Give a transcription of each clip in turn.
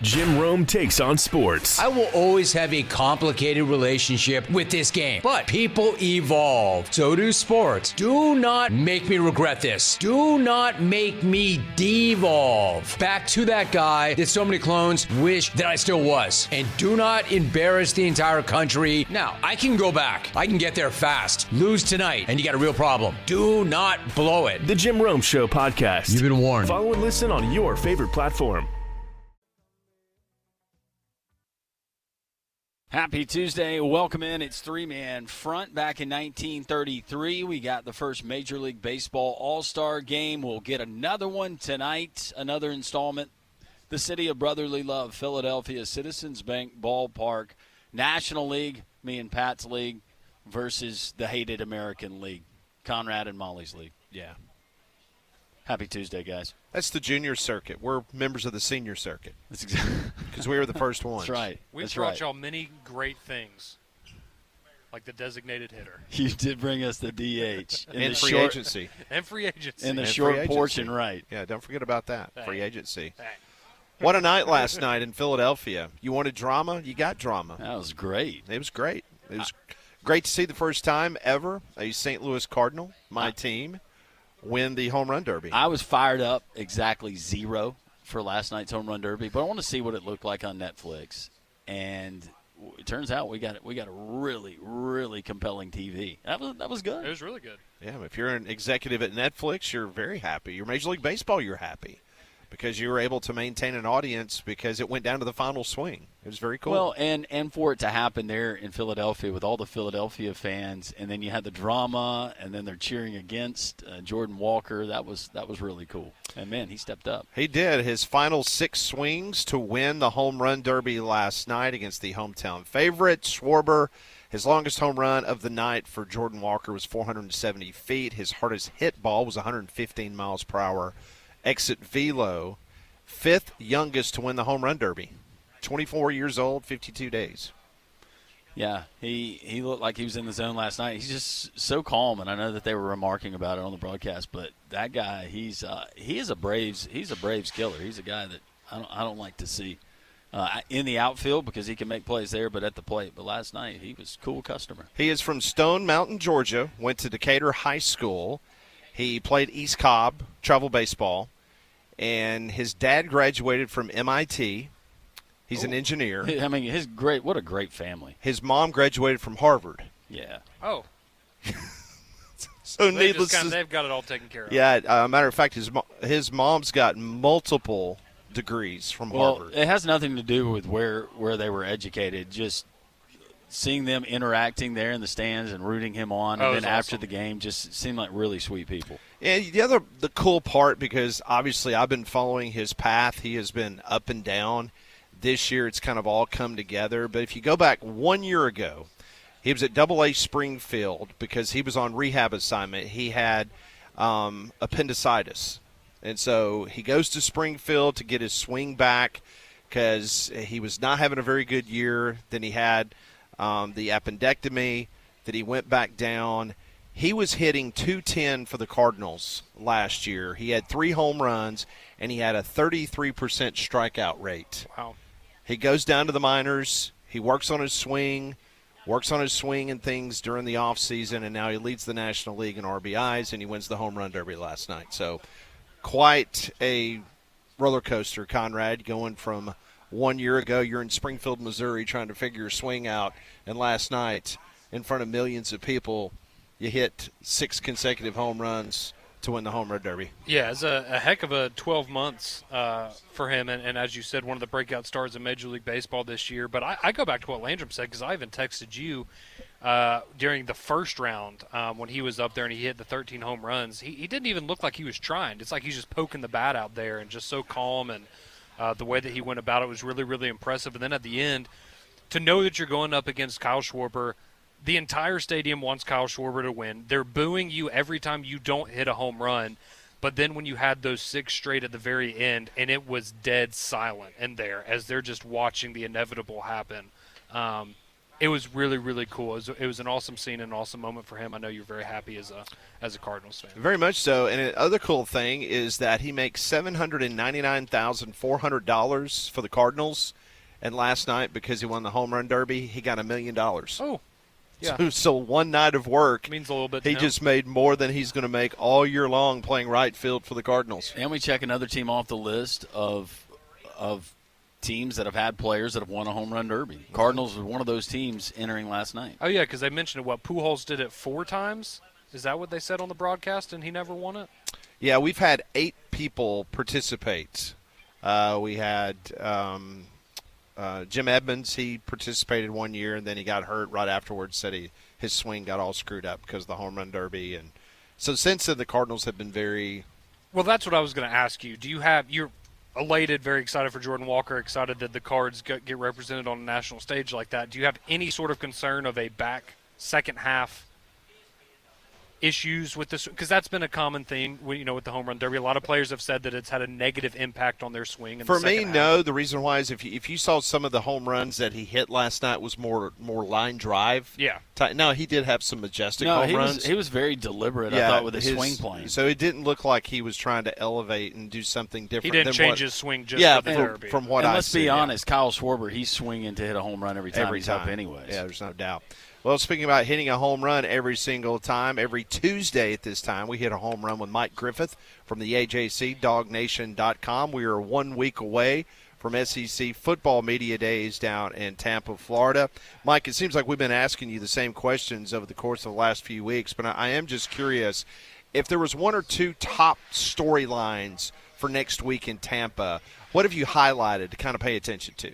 Jim Rome takes on sports. I will always have a complicated relationship with this game, but people evolve. So do sports. Do not make me regret this. Do not make me devolve back to that guy that so many clones wish that I still was. And do not embarrass the entire country. Now, I can go back. I can get there fast. Lose tonight, and you got a real problem. Do not blow it. The Jim Rome Show podcast. You've been warned. Follow and listen on your favorite platform. Happy Tuesday. Welcome in. It's three-man front. Back in 1933, we got the first Major League Baseball All-Star game. We'll get another one tonight, another installment. The city of brotherly love, Philadelphia, Citizens Bank Ballpark, National League, me and Pat's league, versus the hated American League, Conrad and Molly's league. Yeah. Happy Tuesday, guys. That's the junior circuit. We're members of the senior circuit. That's exactly because we were the first ones. That's right. We've brought y'all many great things, like the designated hitter. You did bring us the DH. And free agency. And free agency. And the short portion, right. Yeah, don't forget about that. Dang. Free agency. Dang. What a night last night in Philadelphia. You wanted drama? You got drama. That was great. It was great. It was great to see the first time ever a St. Louis Cardinal, my team, win the home run derby. I was fired up exactly 0 for last night's home run derby, but I want to see what it looked like on Netflix. And it turns out we got a really, really compelling TV. That was good. It was really good. Yeah, if you're an executive at Netflix, you're very happy. You're Major League Baseball, you're happy because you were able to maintain an audience because it went down to the final swing. It was very cool. Well, and for it to happen there in Philadelphia with all the Philadelphia fans, and then you had the drama, and then they're cheering against Jordan Walker. That was really cool. And, man, he stepped up. He did. His final 6 swings to win the home run derby last night against the hometown favorite, Schwarber. His longest home run of the night for Jordan Walker was 470 feet. His hardest hit ball was 115 miles per hour. Exit velo, 5th youngest to win the home run derby. 24 years old, 52 days. Yeah, he looked like he was in the zone last night. He's just so calm, and I know that they were remarking about it on the broadcast. But that guy, he is a Braves killer. He's a guy that I don't like to see in the outfield because he can make plays there, but at the plate. But last night he was a cool customer. He is from Stone Mountain, Georgia. Went to Decatur High School. He played East Cobb travel baseball, and his dad graduated from MIT. He's an engineer. I mean, what a great family. His mom graduated from Harvard. Yeah. Oh. So they've got it all taken care of. Yeah, matter of fact, his mom's got multiple degrees from Harvard. It has nothing to do with where they were educated. Just seeing them interacting there in the stands and rooting him on, and then after the game, just seemed like really sweet people. Yeah, the cool part, because obviously I've been following his path. He has been up and down. This year it's kind of all come together. But if you go back 1 year ago, he was at AA Springfield because he was on rehab assignment. He had appendicitis. And so he goes to Springfield to get his swing back because he was not having a very good year. Then he had the appendectomy, that he went back down. He was hitting .210 for the Cardinals last year. He had 3 home runs, and he had a 33% strikeout rate. Wow. He goes down to the minors. He works on his swing and things during the offseason, and now he leads the National League in RBIs, and he wins the home run derby last night. So quite a roller coaster, Conrad, going from 1 year ago, you're in Springfield, Missouri, trying to figure your swing out, and last night, in front of millions of people, you hit 6 consecutive home runs to win the home run derby. Yeah, it's a heck of a 12 months for him, and as you said, one of the breakout stars in Major League Baseball this year. But I go back to what Landrum said, because I even texted you during the first round when he was up there and he hit the 13 home runs. He didn't even look like he was trying. It's like he's just poking the bat out there and just so calm, and the way that he went about it was really, really impressive. And then at the end, to know that you're going up against Kyle Schwarber, the entire stadium wants Kyle Schwarber to win. They're booing you every time you don't hit a home run. But then when you had those 6 straight at the very end, and it was dead silent in there as they're just watching the inevitable happen, it was really, really cool. It was an awesome scene, an awesome moment for him. I know you're very happy as a Cardinals fan. Very much so. And the other cool thing is that he makes $799,400 for the Cardinals. And last night, because he won the home run derby, he got $1 million. Oh, yeah. So one night of work means a little bit to he him. just made more than he's going to make all year long playing right field for the Cardinals. And we check another team off the list of teams that have had players that have won a home run derby. Cardinals was one of those teams entering last night. Oh, yeah, because they mentioned what Pujols did it 4 times. Is that what they said on the broadcast, and he never won it? Yeah, we've had 8 people participate. We had Jim Edmonds. He participated one year, and then he got hurt right afterwards, said his swing got all screwed up because of the home run derby. And so since then, the Cardinals have been very – Well, that's what I was going to ask you. You're elated, very excited for Jordan Walker, excited that the Cards get represented on a national stage like that. Do you have any sort of concern of a second half issues with this? Because that's been a common thing, with the home run derby. A lot of players have said that it's had a negative impact on their swing. For me, no. The reason why is if you saw some of the home runs that he hit last night was more line drive. Yeah. No, he did have some majestic home runs. He was very deliberate, I thought, with his swing plane. So it didn't look like he was trying to elevate and do something different. He didn't change his swing just for the derby. From what I see. Let's be honest, Kyle Schwarber, he's swinging to hit a home run every time he's up anyways. Yeah, there's no doubt. Well, speaking about hitting a home run every single time, every Tuesday at this time, we hit a home run with Mike Griffith from the AJC, DogNation.com. We are 1 week away from SEC Football Media Days down in Tampa, Florida. Mike, it seems like we've been asking you the same questions over the course of the last few weeks, but I am just curious, if there was 1 or 2 top storylines for next week in Tampa, what have you highlighted to kind of pay attention to?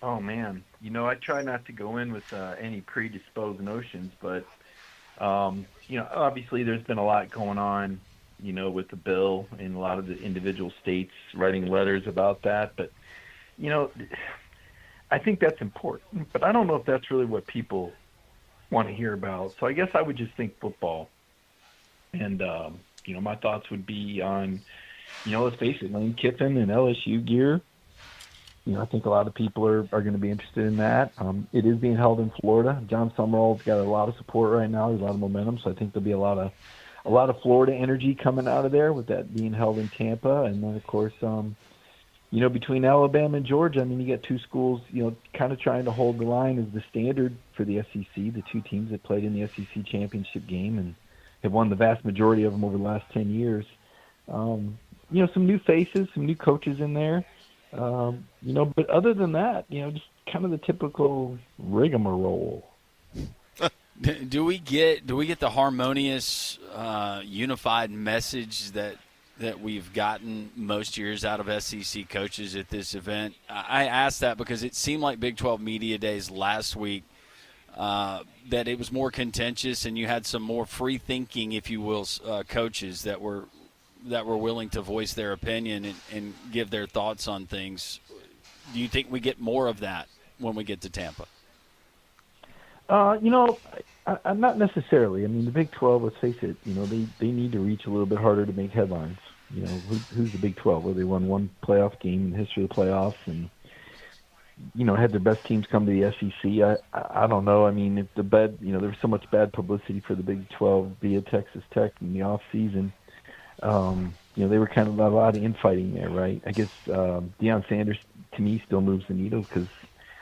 Oh, man. I try not to go in with any predisposed notions, but, obviously there's been a lot going on, with the bill and a lot of the individual states writing letters about that. But, I think that's important. But I don't know if that's really what people want to hear about. So I guess I would just think football. And, my thoughts would be on, let's face it, Lane Kiffin and LSU gear. I think a lot of people are going to be interested in that. It is being held in Florida. John Summerall's got a lot of support right now. There's a lot of momentum, so I think there'll be a lot of Florida energy coming out of there with that being held in Tampa. And then, of course, between Alabama and Georgia, you get 2 schools, kind of trying to hold the line as the standard for the SEC, the 2 teams that played in the SEC championship game and have won the vast majority of them over the last 10 years. Some new faces, some new coaches in there. But other than that, just kind of the typical rigmarole. Do we get the harmonious, unified message that we've gotten most years out of SEC coaches at this event? I asked that because it seemed like Big 12 Media Days last week that it was more contentious and you had some more free-thinking, if you will, coaches that were willing to voice their opinion and give their thoughts on things. Do you think we get more of that when we get to Tampa? I'm not necessarily. The Big 12, let's face it, they need to reach a little bit harder to make headlines. Who's the Big 12? Well, they won 1 playoff game in the history of the playoffs and, had their best teams come to the SEC. I don't know. If there was so much bad publicity for the Big 12 via Texas Tech in the off season. They were kind of a lot of infighting there, right? I guess Deion Sanders, to me, still moves the needle because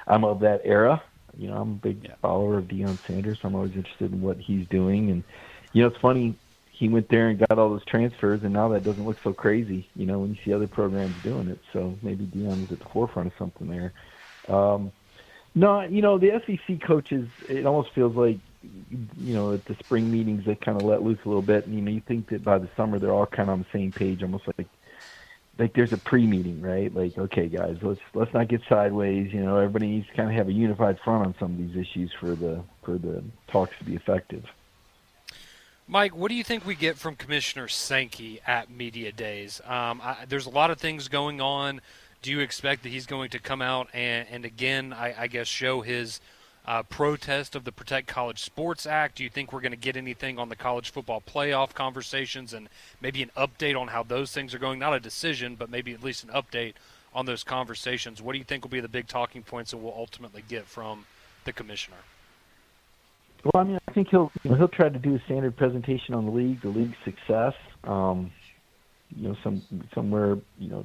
I'm of that era. I'm a big follower of Deion Sanders. So I'm always interested in what he's doing. And, it's funny, he went there and got all those transfers, and now that doesn't look so crazy, when you see other programs doing it. So maybe Deion is at the forefront of something there. The SEC coaches, it almost feels like, at the spring meetings, they kind of let loose a little bit. And, you think that by the summer they're all kind of on the same page, almost like there's a pre-meeting, right? Like, okay, guys, let's not get sideways. Everybody needs to kind of have a unified front on some of these issues for the talks to be effective. Mike, what do you think we get from Commissioner Sankey at Media Days? There's a lot of things going on. Do you expect that he's going to come out and again, I guess, show his protest of the Protect College Sports Act? Do you think we're going to get anything on the college football playoff conversations and maybe an update on how those things are going? Not a decision, but maybe at least an update on those conversations. What do you think will be the big talking points that we'll ultimately get from the commissioner? Well, I mean, I think he'll try to do a standard presentation on the league's success. Somewhere,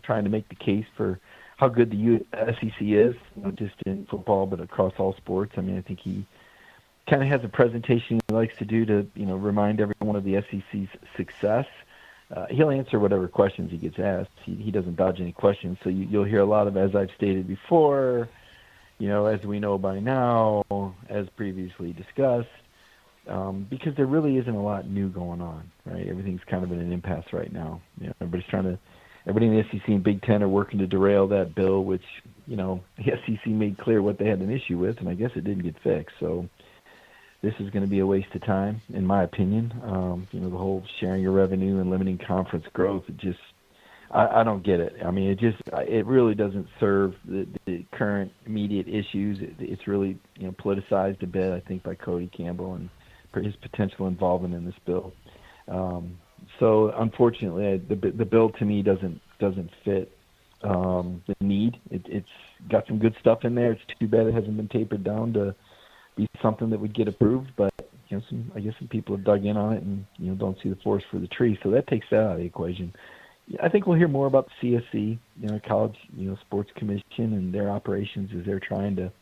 trying to make the case for how good the SEC is, not just in football but across all sports. I mean, I think he kind of has a presentation he likes to do to, remind everyone of the SEC's success. He'll answer whatever questions he gets asked. He doesn't dodge any questions. So you'll hear a lot of, as I've stated before, as we know by now, as previously discussed, because there really isn't a lot new going on, right? Everything's kind of in an impasse right now. Everybody in the SEC and Big Ten are working to derail that bill, which, the SEC made clear what they had an issue with, and I guess it didn't get fixed. So this is going to be a waste of time, in my opinion. The whole sharing your revenue and limiting conference growth, I don't get it. I mean, it really doesn't serve the current immediate issues. It's really, politicized a bit, I think, by Cody Campbell and his potential involvement in this bill. So unfortunately, the bill to me doesn't fit the need. It's got some good stuff in there. It's too bad it hasn't been tapered down to be something that would get approved. But I guess some people have dug in on it and don't see the forest for the tree. So that takes that out of the equation. I think we'll hear more about the CSC, College Sports Commission, and their operations as they're trying to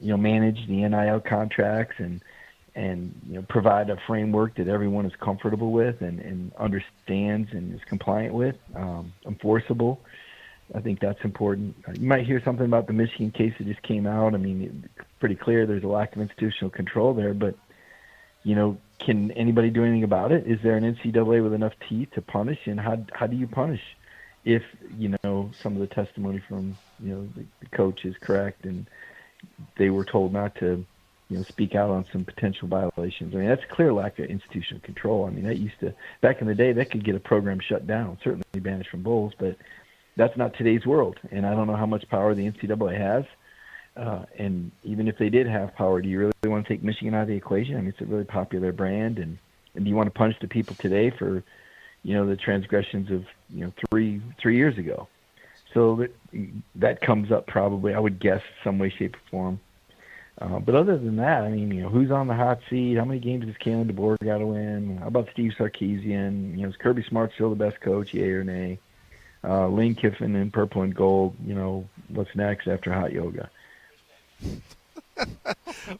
manage the NIL contracts and provide a framework that everyone is comfortable with and understands and is compliant with, enforceable. I think that's important. You might hear something about the Michigan case that just came out. I mean, it's pretty clear there's a lack of institutional control there, but, can anybody do anything about it? Is there an NCAA with enough teeth to punish? And how do you punish if, some of the testimony from, the coach is correct and they were told not to, speak out on some potential violations? I mean, that's a clear lack of institutional control. I mean, that used to, back in the day, that could get a program shut down, certainly banished from bowls, but that's not today's world. And I don't know how much power the NCAA has. And even if they did have power, do you really want to take Michigan out of the equation? I mean, it's a really popular brand. And do you want to punish the people today for, the transgressions of, 3 years ago? So that comes up probably, I would guess, some way, shape, or form. But other than that, I mean, who's on the hot seat? How many games does Kalen DeBoer got to win? How about Steve Sarkisian? Is Kirby Smart still the best coach, yay or nay? Lane Kiffin in purple and gold, what's next after hot yoga?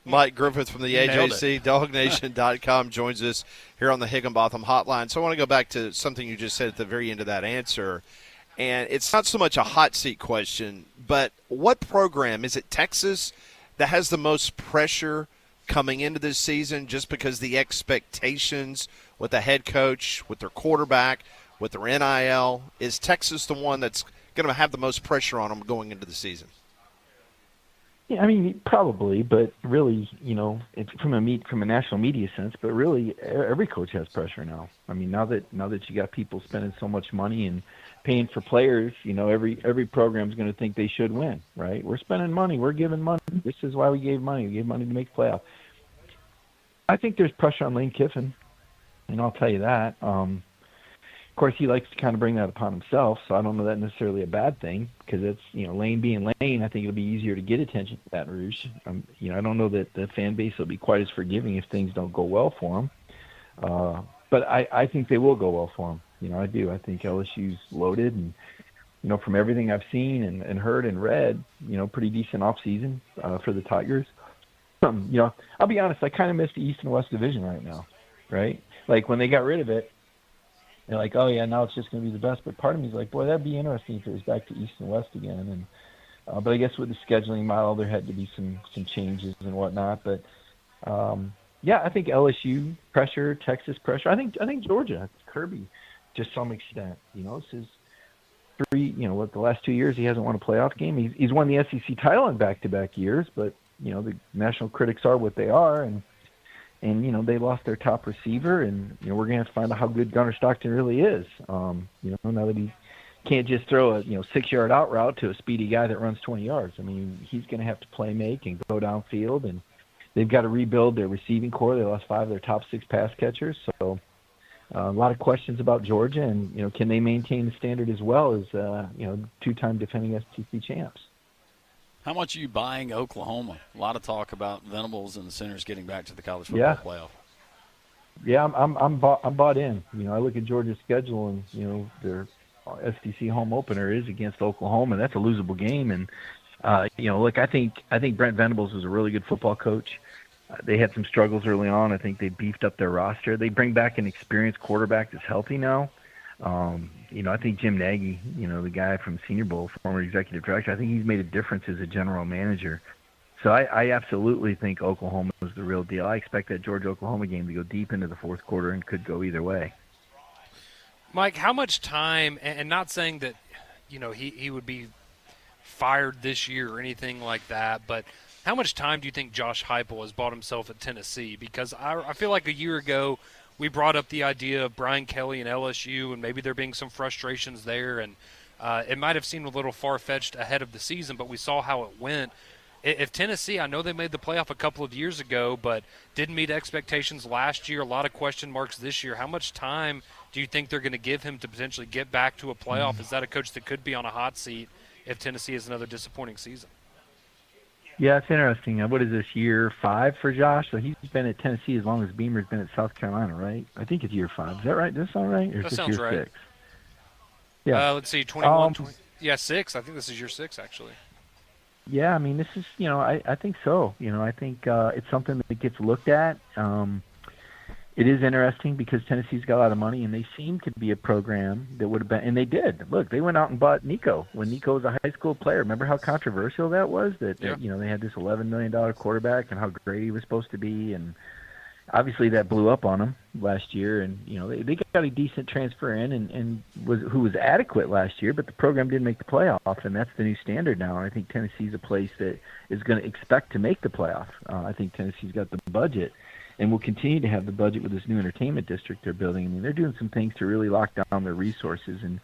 Mike Griffith from the AJC, DogNation.com, joins us here on the Higginbotham Hotline. So I want to go back to something you just said at the very end of that answer. And it's not so much a hot seat question, but what program, is it Texas, that has the most pressure coming into this season just because the expectations with the head coach, with their quarterback, with their NIL? Is Texas the one that's going to have the most pressure on them going into the season? Yeah, I mean, probably, but really, it's from a national media sense, but really every coach has pressure now. I mean, now that you got people spending so much money and paying for players, every program's going to think they should win, right? We're spending money, we're giving money. This is why we gave money. We gave money to make playoffs. I think there's pressure on Lane Kiffin, and I'll tell you that. Of course, he likes to kind of bring that upon himself, so I don't know that necessarily a bad thing because it's, Lane being Lane, I think it'll be easier to get attention to Baton Rouge. I don't know that the fan base will be quite as forgiving if things don't go well for him. But I think they will go well for him. I do. I think LSU's loaded, and, from everything I've seen and heard and read, pretty decent offseason for the Tigers. I'll be honest, I kind of miss the East and West division right now, right? Like when they got rid of it, they're like, oh, yeah, now it's just going to be the best. But part of me is like, boy, that'd be interesting if it was back to East and West again. And but I guess with the scheduling model, there had to be some changes and whatnot. But, yeah, I think LSU pressure, Texas pressure. I think Georgia, Kirby, to some extent. This is the last 2 years he hasn't won a playoff game. He's won the SEC title in back-to-back years, but, the national critics are what they are. And they lost their top receiver, and, we're going to have to find out how good Gunnar Stockton really is. Now that he can't just throw a, 6-yard out route to a speedy guy that runs 20 yards. I mean, he's going to have to play make and go downfield, and they've got to rebuild their receiving core. They lost 5 of their top 6 pass catchers. So a lot of questions about Georgia, and, can they maintain the standard as well as, 2-time defending SEC champs? How much are you buying Oklahoma? A lot of talk about Venables and the Sooners getting back to the college football playoff. Yeah, I'm bought in. I look at Georgia's schedule, and their SEC home opener is against Oklahoma. That's a losable game, and look, I think Brent Venables is a really good football coach. They had some struggles early on. I think they beefed up their roster. They bring back an experienced quarterback that's healthy now. I think Jim Nagy, the guy from Senior Bowl, former executive director, I think he's made a difference as a general manager. So I absolutely think Oklahoma is the real deal. I expect that Georgia-Oklahoma game to go deep into the fourth quarter and could go either way. Mike, how much time, and not saying that, he would be fired this year or anything like that, but how much time do you think Josh Heupel has bought himself at Tennessee? Because I feel like a year ago we brought up the idea of Brian Kelly and LSU, and maybe there being some frustrations there, and it might have seemed a little far-fetched ahead of the season, but we saw how it went. If Tennessee, I know they made the playoff a couple of years ago, but didn't meet expectations last year, a lot of question marks this year. How much time do you think they're going to give him to potentially get back to a playoff? Is that a coach that could be on a hot seat if Tennessee has another disappointing season? Yeah, it's interesting. What is this, year 5 for Josh? So he's been at Tennessee as long as Beamer's been at South Carolina, right? I think it's year 5. Is that right? Does that sound right? Or that is sounds year right. 6? Yeah. Let's see, 21, 20, 6. I think this is year 6, actually. Yeah, I mean, this is, I think so. I think it's something that gets looked at. It is interesting because Tennessee's got a lot of money, and they seem to be a program that would have been – and they did. Look, they went out and bought Nico when Nico was a high school player. Remember how controversial that was? That they had this $11 million quarterback and how great he was supposed to be, and obviously that blew up on him last year. And, they got a decent transfer in and who was adequate last year, but the program didn't make the playoff, and that's the new standard now. And I think Tennessee's a place that is going to expect to make the playoff. I think Tennessee's got the budget and will continue to have the budget with this new entertainment district they're building. I mean, they're doing some things to really lock down their resources and,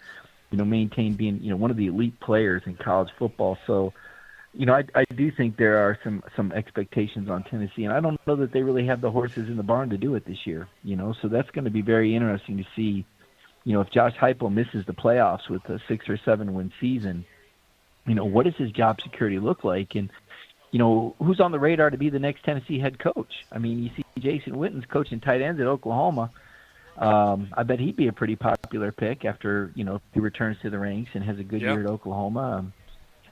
maintain being, one of the elite players in college football. So, I do think there are some expectations on Tennessee, and I don't know that they really have the horses in the barn to do it this year, So that's going to be very interesting to see, if Josh Heupel misses the playoffs with a 6 or 7 win season, what does his job security look like? And, who's on the radar to be the next Tennessee head coach? I mean, you see Jason Witten's coaching tight ends at Oklahoma. I bet he'd be a pretty popular pick after, if he returns to the ranks and has a good year at Oklahoma.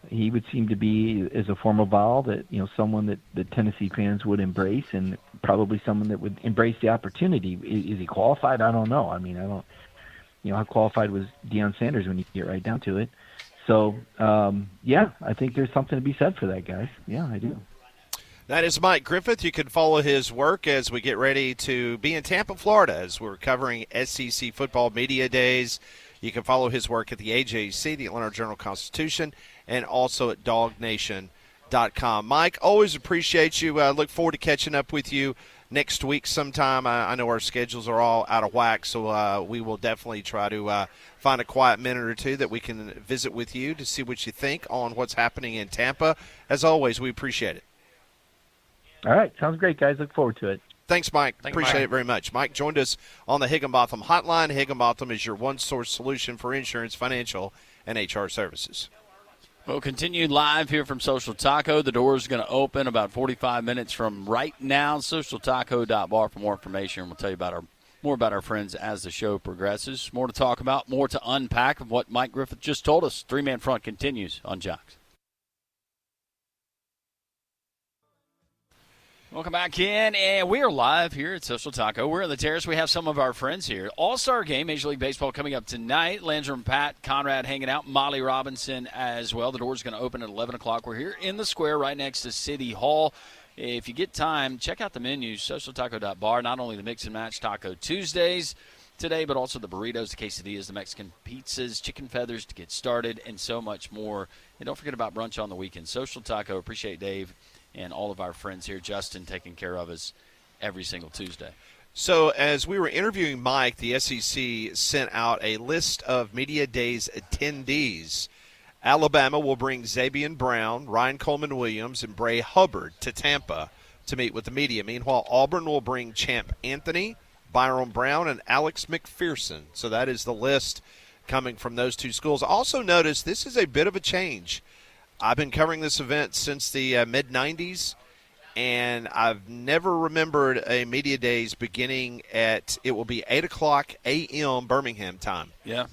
He would seem to be, as a former Vol, that, someone that Tennessee fans would embrace, and probably someone that would embrace the opportunity. Is he qualified? I don't know. I mean, how qualified was Deion Sanders when you get right down to it? So, I think there's something to be said for that, guys. Yeah, I do. That is Mike Griffith. You can follow his work as we get ready to be in Tampa, Florida, as we're covering SEC Football Media Days. You can follow his work at the AJC, the Atlanta Journal-Constitution, and also at dognation.com. Mike, always appreciate you. Look forward to catching up with you next week sometime. I know our schedules are all out of whack, so we will definitely try to find a quiet minute or two that we can visit with you to see what you think on what's happening in Tampa. As always, we appreciate it. All right. Sounds great, guys. Look forward to it. Thanks, Mike. Thanks, Appreciate Mike. it very much. Mike joined us on the Higginbotham Hotline. Higginbotham is your one-source solution for insurance, financial, and HR services. We'll continue live here from Social Taco. The door is going to open about 45 minutes from right now. SocialTaco.bar for more information. We'll tell you about more about our friends as the show progresses. More to talk about, more to unpack of what Mike Griffith just told us. Three-man front continues on Jocks. Welcome back in, and we are live here at Social Taco. We're in the terrace. We have some of our friends here. All-Star Game, Major League Baseball coming up tonight. Landrum, Pat, Conrad hanging out. Molly Robinson as well. The door's going to open at 11 o'clock. We're here in the square right next to City Hall. If you get time, check out the menus, socialtaco.bar. Not only the Mix and Match Taco Tuesdays today, but also the burritos, the quesadillas, the Mexican pizzas, chicken feathers to get started, and so much more. And don't forget about brunch on the weekend. Social Taco, appreciate Dave and all of our friends here, Justin, taking care of us every single Tuesday. So as we were interviewing Mike, the SEC sent out a list of Media Days attendees. Alabama will bring Zabian Brown, Ryan Coleman-Williams, and Bray Hubbard to Tampa to meet with the media. Meanwhile, Auburn will bring Champ Anthony, Byron Brown, and Alex McPherson. So that is the list coming from those two schools. Also notice this is a bit of a change. I've been covering this event since the mid-'90s, and I've never remembered a media days beginning at, it will be 8 o'clock a.m. Birmingham time. Yeah.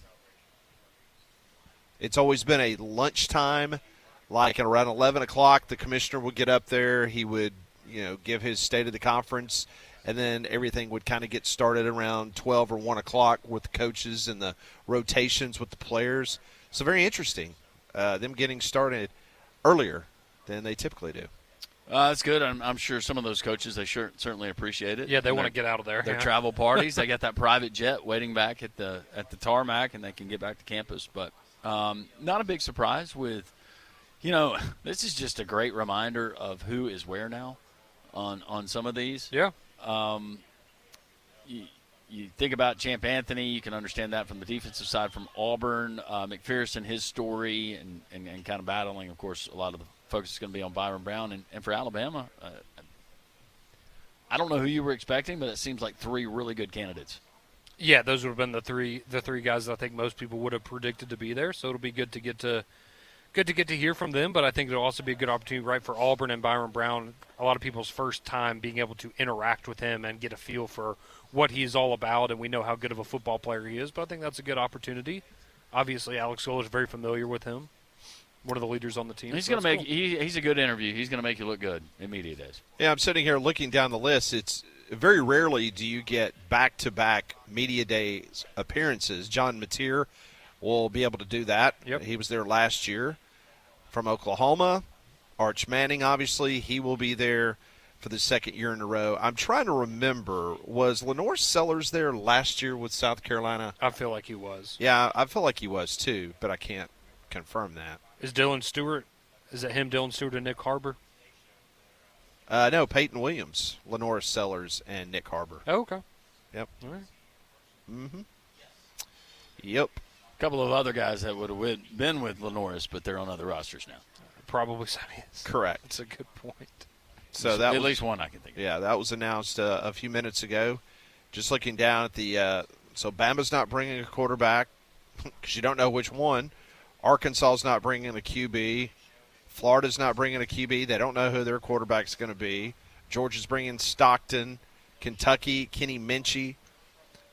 It's always been a lunchtime, like at around 11 o'clock, the commissioner would get up there. He would, give his state of the conference, and then everything would kind of get started around 12 or 1 o'clock with the coaches and the rotations with the players. So very interesting, them getting started earlier than they typically do. That's good. I'm sure some of those coaches, they certainly appreciate it. Yeah, they want to get out of there. Their travel parties, they got that private jet waiting back at the tarmac, and they can get back to campus. But not a big surprise with, this is just a great reminder of who is where now on some of these. Yeah. You think about Champ Anthony, you can understand that from the defensive side. From Auburn, McPherson, his story, and kind of battling, of course, a lot of the focus is going to be on Byron Brown. And for Alabama, I don't know who you were expecting, but it seems like three really good candidates. Yeah, those would have been the three guys that I think most people would have predicted to be there. So it'll be good to get to hear from them. But I think it'll also be a good opportunity, right, for Auburn and Byron Brown. A lot of people's first time being able to interact with him and get a feel for what he's all about. And we know how good of a football player he is. But I think that's a good opportunity. Obviously, Alex Gold is very familiar with him. One of the leaders on the team. He's going to make. Cool. He's a good interview. He's going to make you look good in media days. Yeah, I'm sitting here looking down the list. It's very rarely do you get back-to-back media days appearances. John Mateer will be able to do that. Yep. He was there last year. From Oklahoma, Arch Manning, obviously, he will be there for the second year in a row. I'm trying to remember, was Lenore Sellers there last year with South Carolina? I feel like he was. Yeah, I feel like he was too, but I can't confirm that. Is Dylan Stewart? Is it him, Dylan Stewart, and Nick Harbor? No, Peyton Williams, Lenore Sellers, and Nick Harbor. Oh, okay. Yep. All right. Mm-hmm. Yep. A couple of other guys that would have been with Lenoris, but they're on other rosters now. Probably Sammy. Correct. That's a good point. So that at least one I can think of. Yeah, that was announced a few minutes ago. Just looking down at the so Bama's not bringing a quarterback because you don't know which one. Arkansas's not bringing a QB. Florida's not bringing a QB. They don't know who their quarterback's going to be. Georgia's bringing Stockton. Kentucky, Kenny Minchie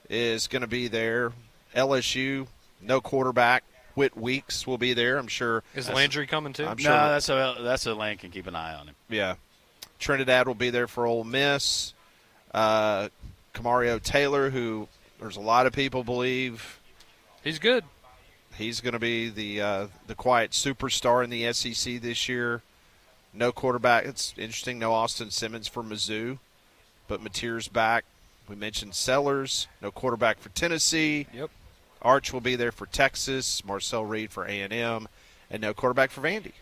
is going to be there. LSU, no quarterback. Whit Weeks will be there, I'm sure. Is Landry coming too? I'm sure. No, that's a Lane can keep an eye on him. Yeah. Trinidad will be there for Ole Miss. Camario Taylor, who there's a lot of people believe he's good. He's going to be the quiet superstar in the SEC this year. No quarterback. It's interesting. No Austin Simmons for Mizzou, but Mateer's back. We mentioned Sellers. No quarterback for Tennessee. Yep. Arch will be there for Texas. Marcel Reed for A&M, and no quarterback for Vandy.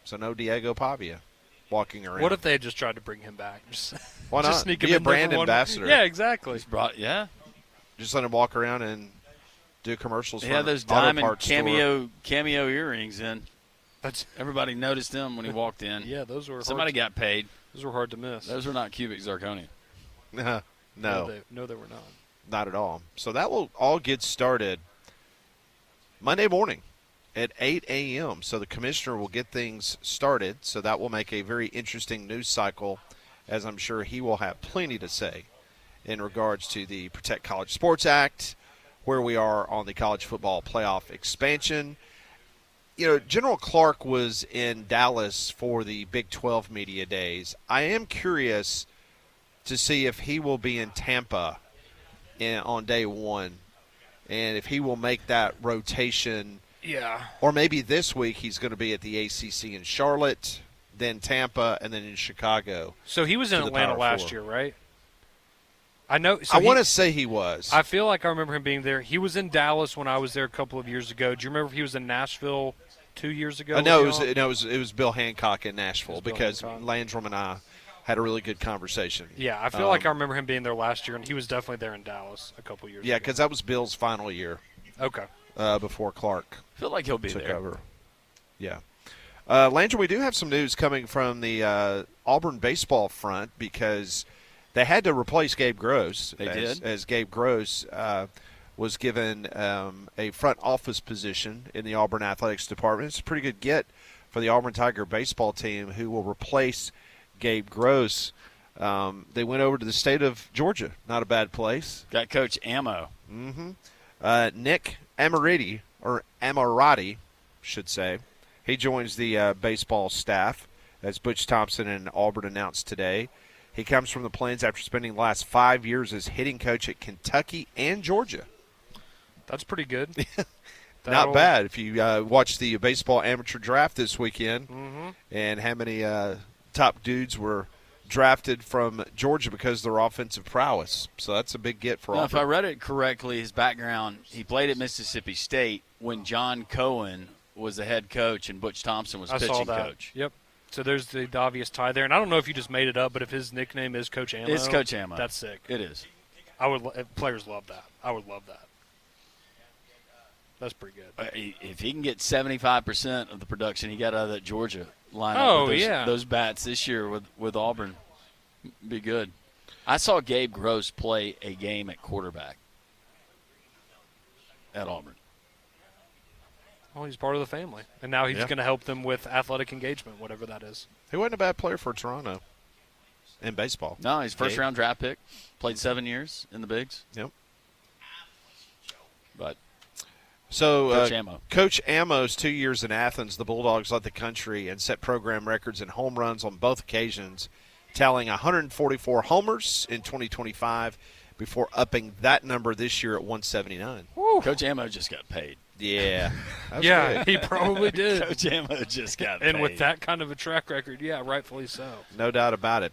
So no Diego Pavia walking around. What if they had just tried to bring him back? Why not? Just sneak him be a in there brand for one. ambassador. Yeah, exactly. Just let him walk around and do commercials. He had those diamond cameo earrings in. Everybody noticed them when he walked in. Yeah, those were. Somebody got paid. Those were hard to miss. Those were not cubic zirconia. No, they were not. Not at all. So that will all get started Monday morning at 8 a.m. So the commissioner will get things started. So that will make a very interesting news cycle, as I'm sure he will have plenty to say in regards to the Protect College Sports Act, where we are on the college football playoff expansion. You know, General Clark was in Dallas for the Big 12 media days. I am curious to see if he will be in Tampa on day one, and if he will make that rotation. Yeah. Or maybe this week he's going to be at the ACC in Charlotte, then Tampa, and then in Chicago. So he was in Atlanta last year, right? I know. So I want to say he was. I feel like I remember him being there. He was in Dallas when I was there a couple of years ago. Do you remember if he was in Nashville 2 years ago? No, it was Bill Hancock in Nashville because Landrum and I had a really good conversation. Yeah, I feel like I remember him being there last year, and he was definitely there in Dallas a couple years ago. Yeah, because that was Bill's final year. Okay. Before Clark I feel like he'll be took there. over. Yeah. Landrum, we do have some news coming from the Auburn baseball front because they had to replace Gabe Gross. They did. As Gabe Gross was given a front office position in the Auburn Athletics Department. It's a pretty good get for the Auburn Tiger baseball team, who will replace Gabe Gross. They went over to the state of Georgia. Not a bad place. Got Coach Ammo. Nick Amorati, should say. He joins the baseball staff, as Butch Thompson and Auburn announced today. He comes from the Plains after spending the last 5 years as hitting coach at Kentucky and Georgia. That's pretty good. Not bad. If you watch the baseball amateur draft this weekend and how many top dudes were drafted from Georgia because of their offensive prowess. So that's a big get for Now, Auburn. if I read it correctly, his background, he played at Mississippi State when John Cohen was the head coach and Butch Thompson was pitching coach. Yep. So there's the obvious tie there. And I don't know if you just made it up, but if his nickname is Coach Ammo. It's Coach Ammo. That's sick. It is. Players love that. I would love that. That's pretty good. If he can get 75% of the production he got out of that Georgia lineup with those bats this year with Auburn, be good. I saw Gabe Gross play a game at quarterback at Auburn. Well, he's part of the family. And now he's going to help them with athletic engagement, whatever that is. He wasn't a bad player for Toronto in baseball. No, he's first-round draft pick. Played 7 years in the bigs. Yep. But so Coach Ammo. Coach Ammo's 2 years in Athens, the Bulldogs led the country and set program records in home runs on both occasions, tallying 144 homers in 2025 before upping that number this year at 179. Woo. Coach Ammo just got paid. Yeah. Yeah, he probably did. Coach Ammo just got paid. And with that kind of a track record, yeah, rightfully so. No doubt about it.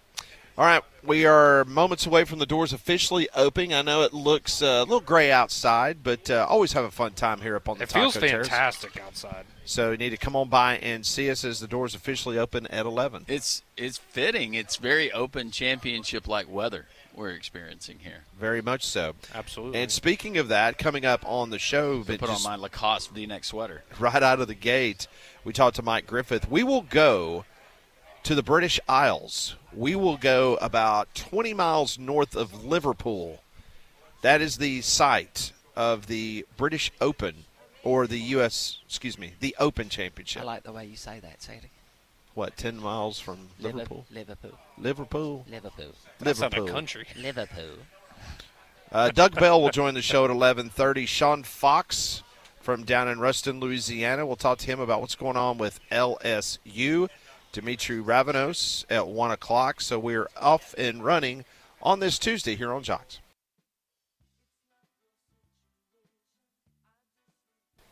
All right, we are moments away from the doors officially opening. I know it looks a little gray outside, but always have a fun time here up on the Taco Terrace. It feels fantastic outside. So you need to come on by and see us as the doors officially open at 11. It's fitting. It's very open championship-like weather we're experiencing here. Very much so. Absolutely. And speaking of that, coming up on the show, put on my Lacoste V-neck sweater. Right out of the gate, we talked to Mike Griffith. We will go to the British Isles. We will go about 20 miles north of Liverpool. That is the site of the British Open, or the the Open Championship. I like the way you say that. Say it again. What, 10 miles from Liverpool? Liverpool. Liverpool? Liverpool. That's not a country. Liverpool. Doug Bell will join the show at 11:30. Sean Fox from down in Ruston, Louisiana. We'll talk to him about what's going on with LSU. Dimitri Ravanos at 1 o'clock. So we're off and running on this Tuesday here on Jocks.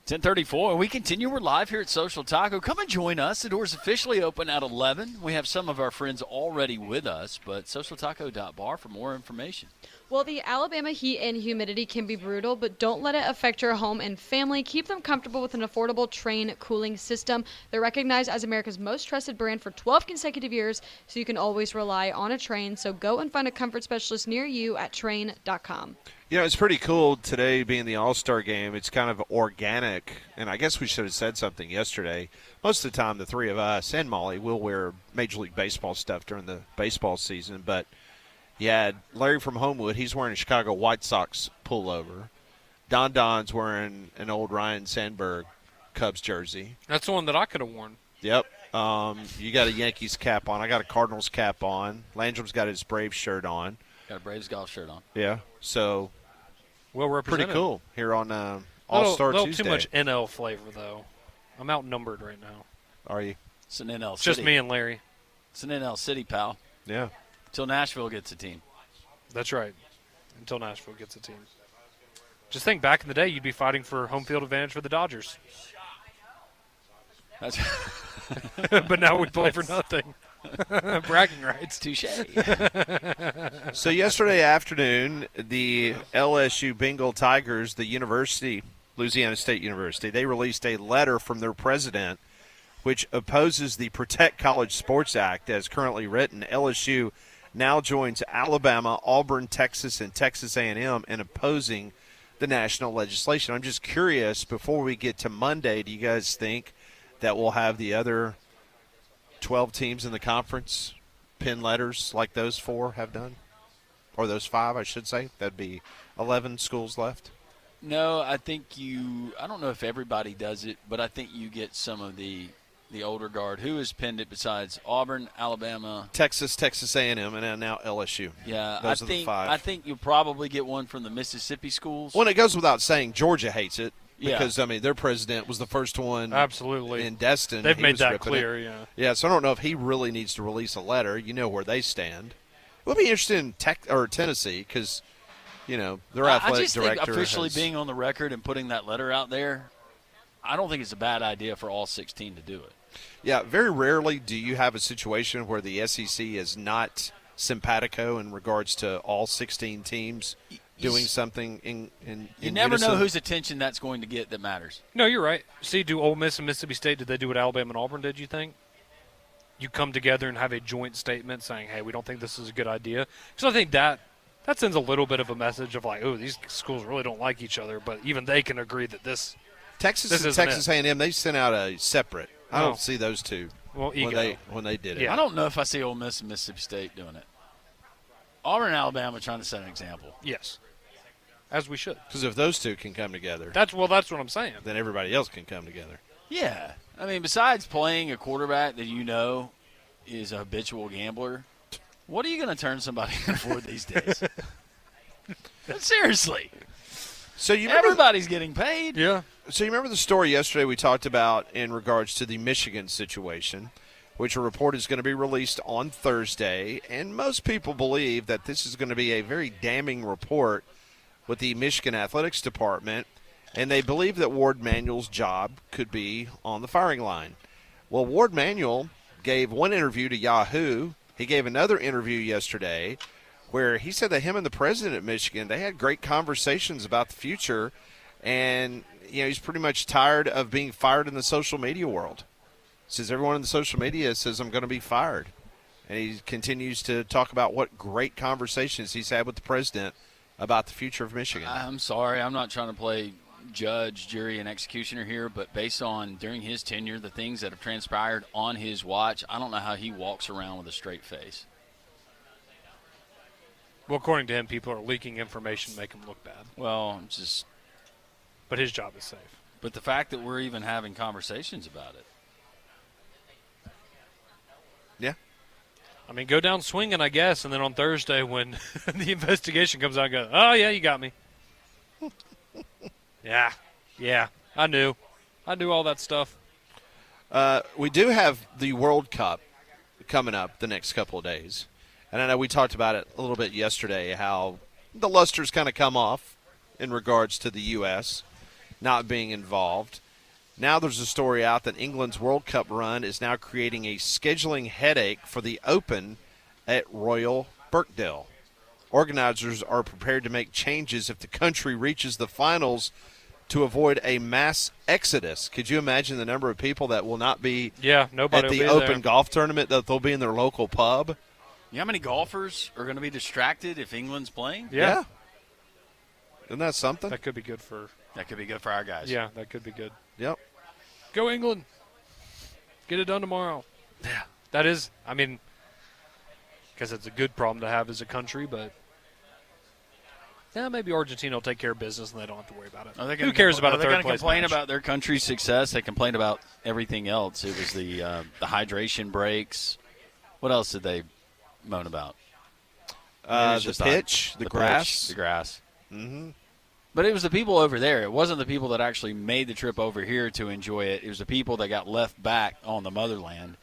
10:34. We continue. We're live here at Social Taco. Come and join us. The doors officially open at 11. We have some of our friends already with us, but socialtaco.bar for more information. Well, the Alabama heat and humidity can be brutal, but don't let it affect your home and family. Keep them comfortable with an affordable Trane cooling system. They're recognized as America's most trusted brand for 12 consecutive years, so you can always rely on a Trane. So go and find a comfort specialist near you at Trane.com. You know, it's pretty cool today being the All-Star game. It's kind of organic, and I guess we should have said something yesterday. Most of the time, the three of us and Molly will wear Major League Baseball stuff during the baseball season, but you had Larry from Homewood. He's wearing a Chicago White Sox pullover. Don's wearing an old Ryan Sandberg Cubs jersey. That's the one that I could have worn. Yep. You got a Yankees cap on. I got a Cardinals cap on. Landrum's got his Braves shirt on. Got a Braves golf shirt on. Yeah. So well represented. Pretty cool here on All-Star Tuesday. Too much NL flavor, though. I'm outnumbered right now. Are you? It's an NL It's City. just me and Larry. It's an NL City, pal. Yeah. Until Nashville gets a team. That's right. Until Nashville gets a team. Just think, back in the day, you'd be fighting for home field advantage for the Dodgers. That's but now we play for nothing. Bragging rights. Touche. So yesterday afternoon, the LSU Bengal Tigers, the university, Louisiana State University, they released a letter from their president which opposes the Protect College Sports Act as currently written. LSU now joins Alabama, Auburn, Texas, and Texas A&M in opposing the national legislation. I'm just curious, before we get to Monday, do you guys think that we'll have the other 12 teams in the conference pin letters like those four have done? Or those five, I should say. That'd be 11 schools left. No, I think I don't know if everybody does it, but I think you get some of the the older guard. Who has pinned it besides Auburn, Alabama, Texas A&M, and now LSU. Yeah, Those are the 5. I think you'll probably get one from the Mississippi schools. Well, it goes without saying Georgia hates it Yeah. because, I mean, their president was the first one Absolutely. in Destin. They've He made was that ripping clear, it. yeah. Yeah, so I don't know if he really needs to release a letter. You know where they stand. It would be interesting in Tennessee because, you know, their athletic I just director think officially has, being on the record and putting that letter out there, I don't think it's a bad idea for all 16 to do it. Yeah, very rarely do you have a situation where the SEC is not simpatico in regards to all 16 teams doing something in You never unison. know whose attention that's going to get that matters. No, you're right. See, do Ole Miss and Mississippi State, did they do what Alabama and Auburn did, you think? You come together and have a joint statement saying, hey, we don't think this is a good idea. Because I think that sends a little bit of a message of like, oh, these schools really don't like each other, but even they can agree that this Texas this and isn't Texas it. A&M, they sent out a separate. I No. don't see those two Well, ego. when they did it. Yeah. I don't know if I see Ole Miss and Mississippi State doing it. Auburn and Alabama trying to set an example. Yes. As we should. Because if those two can come together, That's what I'm saying. then everybody else can come together. Yeah. I mean, besides playing a quarterback that you know is a habitual gambler, what are you going to turn somebody in for these days? Seriously. So you remember, Everybody's getting paid. Yeah. so you remember the story yesterday we talked about in regards to the Michigan situation, which a report is going to be released on Thursday, and most people believe that this is going to be a very damning report with the Michigan Athletics Department, and they believe that Ward Manuel's job could be on the firing line. Well, Ward Manuel gave one interview to Yahoo. He gave another interview yesterday where he said that him and the president of Michigan, they had great conversations about the future, and you know he's pretty much tired of being fired in the social media world. Says everyone in the social media says I'm going to be fired, and he continues to talk about what great conversations he's had with the president about the future of Michigan. I'm sorry. I'm not trying to play judge, jury, and executioner here, but based on during his tenure, the things that have transpired on his watch, I don't know how he walks around with a straight face. Well, according to him, people are leaking information to make him look bad. Well, just But his job is safe. but the fact that we're even having conversations about it. Yeah. I mean, go down swinging, I guess, and then on Thursday when the investigation comes out, go, oh, yeah, you got me. Yeah, I knew all that stuff. We do have the World Cup coming up the next couple of days. And I know we talked about it a little bit yesterday, how the luster's kind of come off in regards to the U.S. not being involved. Now there's a story out that England's World Cup run is now creating a scheduling headache for the Open at Royal Birkdale. Organizers are prepared to make changes if the country reaches the finals to avoid a mass exodus. Could you imagine the number of people that will not be Nobody at will the be Open there. golf tournament, that they'll be in their local pub? You know how many golfers are going to be distracted if England's playing? Yeah. Isn't that something? That could be good for That could be good for our guys. – yeah, that could be good. Yep. Go England. Get it done tomorrow. Yeah. That is, I mean, I guess it's a good problem to have as a country, but maybe Argentina will take care of business and they don't have to worry about it. Who cares about a They're going third to place complain match? about their country's success. They complain about everything else. It was the hydration breaks. What else did they moan about? It was The just pitch, the grass. the grass. Mm-hmm. But it was the people over there. It wasn't the people that actually made the trip over here to enjoy it. It was the people that got left back on the motherland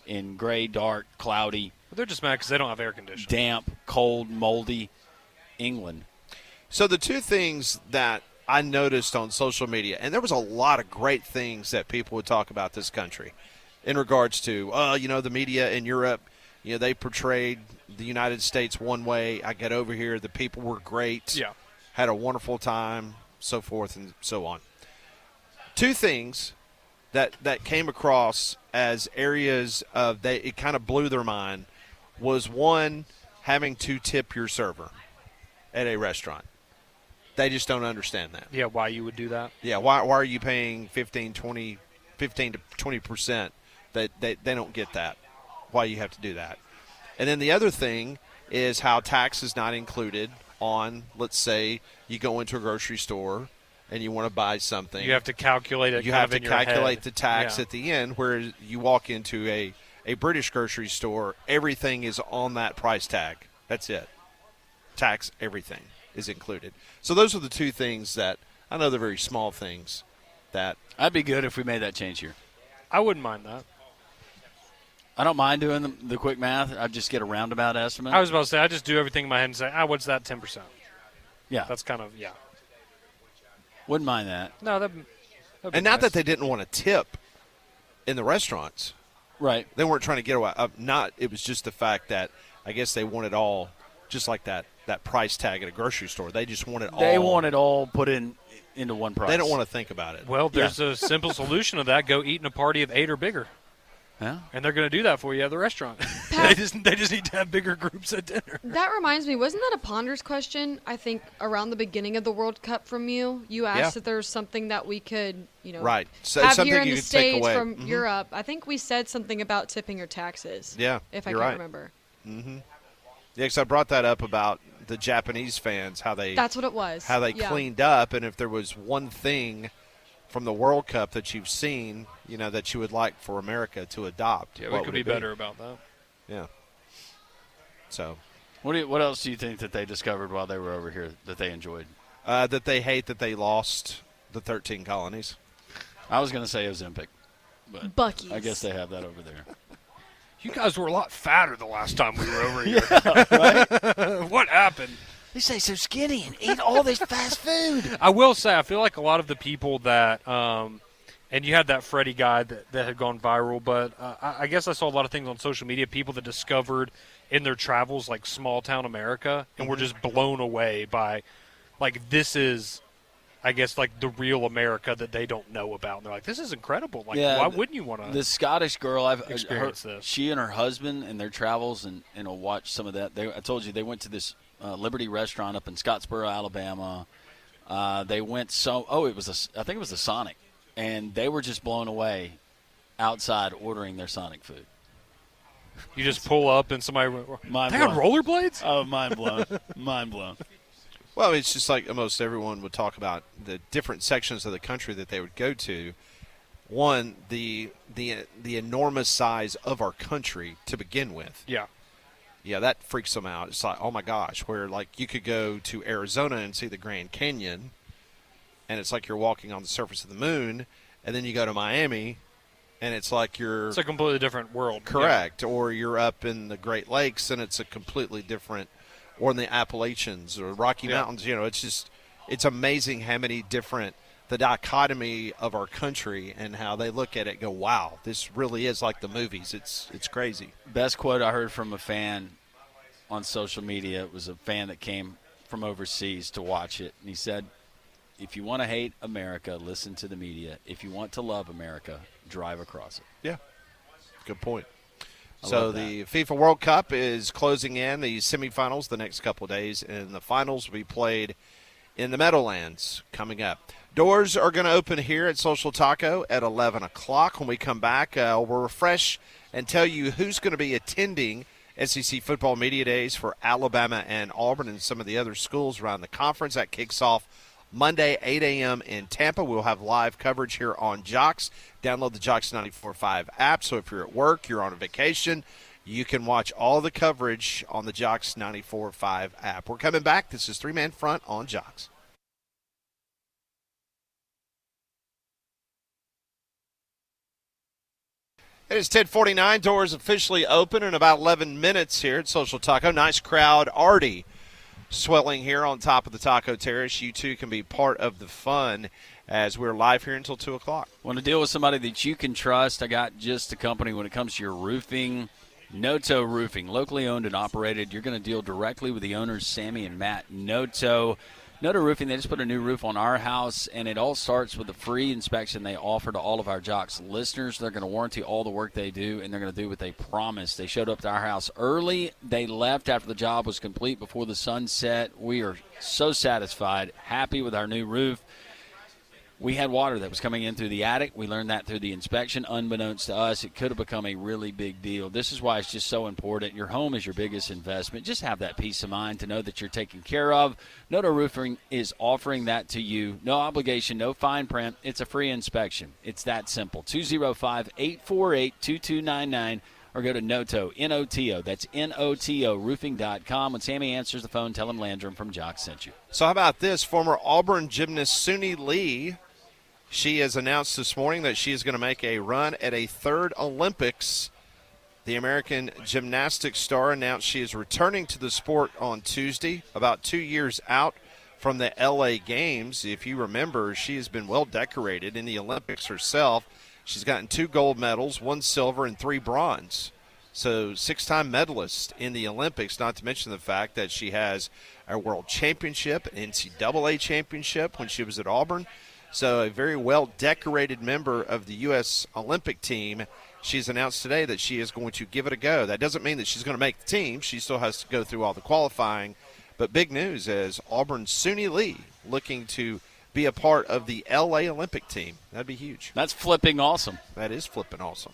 in gray, dark, cloudy, But they're just mad because they don't have air conditioning. damp, cold, moldy England. So the two things that I noticed on social media, and there was a lot of great things that people would talk about this country in regards to, the media in Europe, they portrayed the United States one way. I get over here, the people were great. Yeah. Had a wonderful time, so forth and so on. Two things that came across as areas of it kind of blew their mind was, one, having to tip your server at a restaurant. They just don't understand that. Yeah, why you would do that? Yeah, why are you paying 15 to 20%? They don't get that, why you have to do that. And then the other thing is how tax is not included on, let's say, you go into a grocery store and you want to buy something, You have to calculate it. you kind have of to in your calculate head. the tax Yeah. at the end. Whereas you walk into a British grocery store, everything is on that price tag. That's it. Tax, everything is included. So those are the two things that I know they're very small things that I'd be good if we made that change here. I wouldn't mind that. I don't mind doing the quick math. I'd just get a roundabout estimate. I was about to say, I just do everything in my head and say, what's that 10%? yeah, That's kind of, yeah. wouldn't mind that. No, that'd be and not nice. that they didn't want to tip in the restaurants. Right. They weren't trying to get away. It was just the fact that I guess they wanted all just like that price tag at a grocery store. They just wanted all. They want it all put into one price. They don't want to think about it. Well, there's a simple solution to that. Go eat in a party of 8 or bigger. Yeah. And they're going to do that for you at the restaurant. they just need to have bigger groups at dinner. That reminds me, wasn't that a Ponders question, I think, around the beginning of the World Cup from you? You asked Yeah. if there was something that we could, Right. So have something here in you the could take States away. from Europe. I think we said something about tipping your taxes. Yeah, If I you're can't right. remember. Yeah, because I brought that up about the Japanese fans, how they That's what it was. Yeah. cleaned up, and if there was one thing from the World Cup that you've seen, that you would like for America to adopt. Yeah, we what could would be it better about that. Yeah. So What else do you think that they discovered while they were over here that they enjoyed? that they hate that they lost the 13 colonies. I was going to say Ozempic, but Buc-ee's. I guess they have that over there. You guys were a lot fatter the last time we were over here. What happened? They say so skinny and eat all this fast food. I will say, I feel like a lot of the people that, and you had that Freddie guy that had gone viral, but I guess I saw a lot of things on social media, people that discovered in their travels, like small-town America, and were just blown away by, like, this is, I guess, like, the real America that they don't know about. And they're like, this is incredible. Like, Yeah, why wouldn't you want to? The Scottish girl, I've Experience heard, this. she and her husband and their travels, and I'll watch some of that. I told you they went to this Liberty restaurant up in Scottsboro, Alabama. They went I think it was the Sonic, and they were just blown away outside ordering their Sonic food. You just pull up and somebody, Mind they got blown. rollerblades? Oh, mind blown, mind blown. Well, it's just like almost everyone would talk about the different sections of the country that they would go to. One, the enormous size of our country to begin with. Yeah. Yeah, that freaks them out. It's like, oh my gosh, where like you could go to Arizona and see the Grand Canyon, and it's like you're walking on the surface of the moon, and then you go to Miami, and it's like you're It's a completely different world. correct, or you're up in the Great Lakes, and it's a completely different, or in the Appalachians or Rocky Yeah. Mountains. It's amazing how many different, the dichotomy of our country and how they look at it and go, wow, this really is like the movies. It's crazy. Best quote I heard from a fan on social media. It was a fan that came from overseas to watch it, and he said, if you want to hate America, listen to the media. If you want to love America, drive across it. Yeah, good point. I So love the FIFA World Cup is closing in the semifinals the next couple of days, and the finals will be played in the Meadowlands coming up. Doors are going to open here at Social Taco at 11 o'clock. When we come back, we'll refresh and tell you who's going to be attending SEC Football Media Days for Alabama and Auburn and some of the other schools around the conference. That kicks off Monday, 8 a.m. in Tampa. We'll have live coverage here on Jocks. Download the Jocks 94.5 app, so if you're at work, you're on a vacation, you can watch all the coverage on the Jocks 94.5 app. We're coming back. This is Three Man Front on Jocks. It is 10:49. Doors officially open in about 11 minutes here at Social Taco. Nice crowd already swelling here on top of the Taco Terrace. You too can be part of the fun as we're live here until 2 o'clock. Want to deal with somebody that you can trust? I got just a company when it comes to your roofing. Noto Roofing, locally owned and operated. You're going to deal directly with the owners, Sammy and Matt Noto. Noto Roofing, they just put a new roof on our house, and it all starts with a free inspection they offer to all of our Jocks listeners. They're going to warranty all the work they do, and they're going to do what they promise. They showed up to our house early. They left after the job was complete before the sun set. We are so satisfied, happy with our new roof. We had water that was coming in through the attic. We learned that through the inspection. Unbeknownst to us, it could have become a really big deal. This is why it's just so important. Your home is your biggest investment. Just have that peace of mind to know that you're taken care of. Noto Roofing is offering that to you. No obligation, no fine print. It's a free inspection. It's that simple. 205-848-2299 or go to Noto, N-O-T-O. That's N-O-T-O, roofing.com. When Sammy answers the phone, tell him Landrum from Jock sent you. So how about this? Former Auburn gymnast Suni Lee, she has announced this morning that she is going to make a run at a third Olympics. The American gymnastics star announced she is returning to the sport on Tuesday, about 2 years out from the L.A. Games. If you remember, she has been well decorated in the Olympics herself. She's gotten 2 gold medals, 1 silver, and 3 bronze. So 6-time medalist in the Olympics, not to mention the fact that she has a world championship, an NCAA championship when she was at Auburn. So a very well-decorated member of the U.S. Olympic team. She's announced today that she is going to give it a go. That doesn't mean that she's going to make the team. She still has to go through all the qualifying. But big news is Auburn's Suni Lee looking to be a part of the L.A. Olympic team. That'd be huge. That's flipping awesome. That is flipping awesome.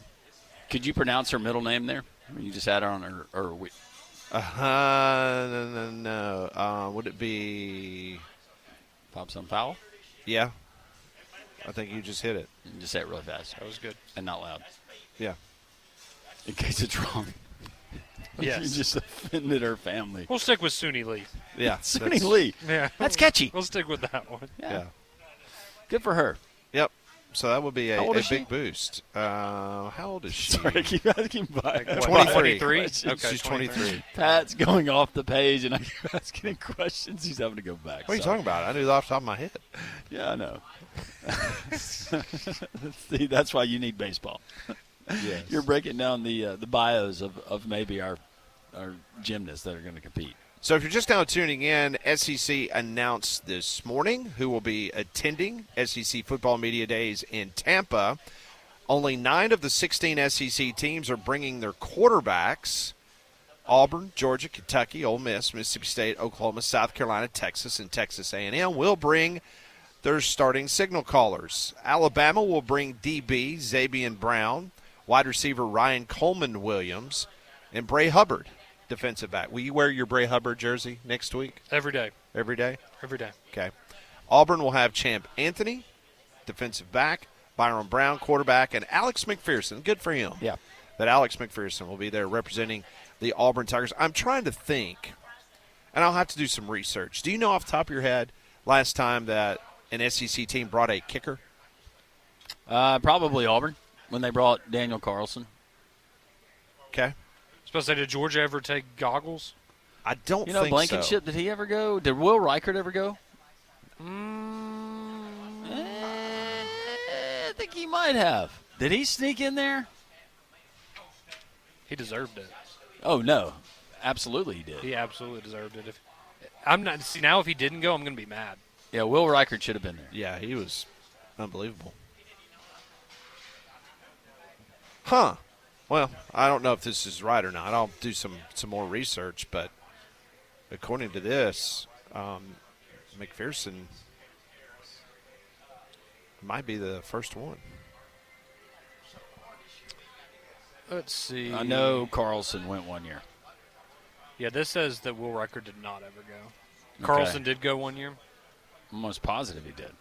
Could you pronounce her middle name there? You just had her on her, or we. No. Would it be Popson Powell? Yeah. I think you just hit it. You just say it really fast. That was good. And not loud. Yeah. In case it's wrong. Yes. You just offended her family. We'll stick with Suni Lee. Yeah. Suni Lee. Yeah. That's catchy. We'll stick with that one. Yeah. Good for her. Yep. So that would be How old a is she? big boost. How old is she? Sorry, I keep asking by. 23. 23? Questions. She's 23. Pat's going off the page, and I keep asking him questions. He's having to go back. What are you talking about? I knew that off the top of my head. Yeah, I know. See, that's why you need baseball. Yes. You're breaking down the bios of maybe our gymnasts that are going to compete. So if you're just now tuning in, SEC announced this morning who will be attending SEC Football Media Days in Tampa. Only 9 of the 16 SEC teams are bringing their quarterbacks. Auburn, Georgia, Kentucky, Ole Miss, Mississippi State, Oklahoma, South Carolina, Texas, and Texas A&M will bring their starting signal callers. Alabama will bring DB Zabian Brown, wide receiver Ryan Coleman Williams, and Bray Hubbard, defensive back. Will you wear your Bray Hubbard jersey next week? Every day. Every day? Every day. Okay. Auburn will have Champ Anthony, defensive back, Byron Brown, quarterback, and Alex McPherson. Good for him. Yeah. That Alex McPherson will be there representing the Auburn Tigers. I'm trying to think, and I'll have to do some research. Do you know off the top of your head last time that an SEC team brought a kicker? Probably Auburn when they brought Daniel Carlson. Okay. Supposed to say, did Georgia ever take goggles? I don't You know, think Blankenship, did he ever go? Did Will Reichert ever go? I think he might have. Did he sneak in there? He deserved it. Oh, no. Absolutely he did. He absolutely deserved it. Now if he didn't go, I'm going to be mad. Yeah, Will Reichert should have been there. Yeah, he was unbelievable. Huh. Well, I don't know if this is right or not. I'll do some more research, but according to this, McPherson might be the first one. Let's see. I know Carlson went 1 year. Yeah, this says that Will Reichert did not ever go. Carlson did go 1 year. I'm almost positive he did.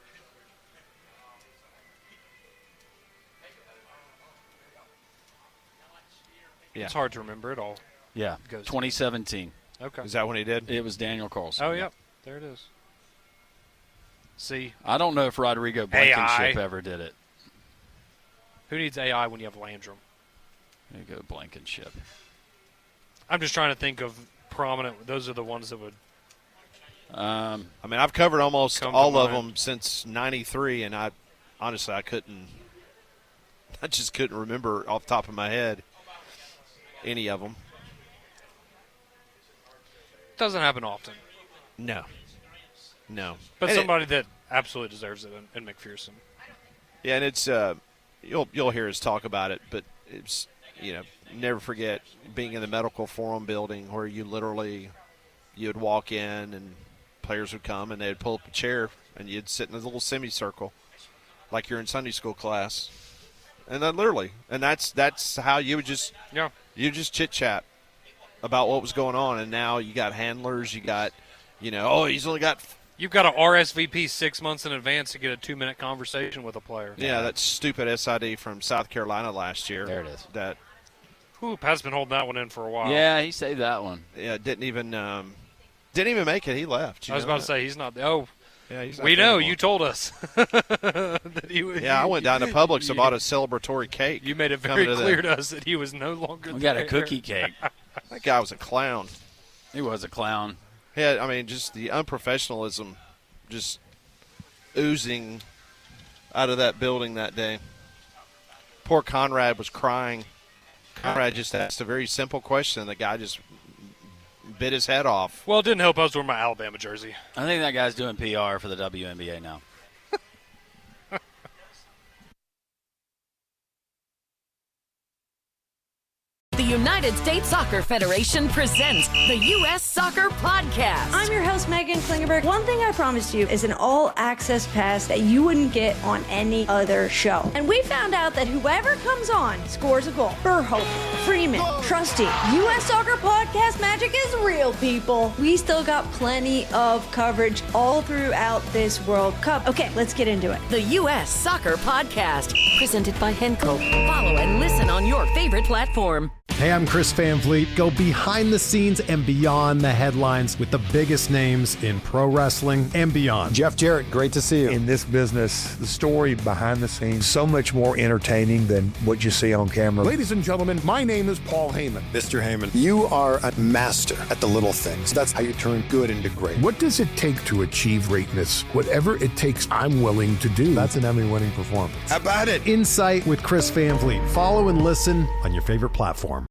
Yeah. It's hard to remember it all. Yeah, Goes. 2017. Okay. Is that when he did? It was Daniel Carlson. Oh, yep. There it is. See, I don't know if Rodrigo Blankenship AI. ever did it. who needs AI when you have Landrum? There you go, Blankenship. I'm just trying to think of prominent. Those are the ones that would. I mean, I've covered almost Come to all of mind. them since '93, and I just couldn't remember off the top of my head any of them. Doesn't happen often. No. But And somebody that absolutely deserves it in McPherson. Yeah, and it's you'll hear us talk about it, but it's never forget being in the medical forum building where you'd walk in and players would come and they'd pull up a chair and you'd sit in a little semicircle like you're in Sunday school class. And then literally, and that's how you would just chit-chat about what was going on. And now you got handlers, you got, he's only got – You've got to RSVP 6 months in advance to get a 2-minute conversation with a player. Yeah, that stupid SID from South Carolina last year. There it is. Pat's been holding that one in for a while. Yeah, he saved that one. Yeah, didn't even make it. He left. I was about to say he's not. Oh, yeah, he's not we know. anymore. You told us. That he was, I went down to Publix and bought a celebratory cake. You made it very clear to us that he was no longer. We there. got a cookie cake. That guy was a clown. He was a clown. Yeah, I mean, just the unprofessionalism just oozing out of that building that day. Poor Conrad was crying. Conrad just asked a very simple question. The guy just bit his head off. Well, it didn't help I was wearing my Alabama jersey. I think that guy's doing PR for the WNBA now. The United States Soccer Federation presents the U.S. Soccer Podcast. I'm your host, Megan Klingerberg. One thing I promised you is an all-access pass that you wouldn't get on any other show. And we found out that whoever comes on scores a goal. Burhope, Freeman, Trusty. U.S. Soccer Podcast magic is real, people. We still got plenty of coverage all throughout this World Cup. Okay, let's get into it. The U.S. Soccer Podcast, presented by Henco. Follow and listen on your favorite platform. Hey, I'm Chris Van Vliet. Go behind the scenes and beyond the headlines with the biggest names in pro wrestling and beyond. Jeff Jarrett, great to see you. In this business, the story behind the scenes, so much more entertaining than what you see on camera. Ladies and gentlemen, my name is Paul Heyman. Mr. Heyman, you are a master at the little things. That's how you turn good into great. What does it take to achieve greatness? Whatever it takes, I'm willing to do. That's an Emmy-winning performance. How about it? Insight with Chris Van Vliet. Follow and listen on your favorite platform.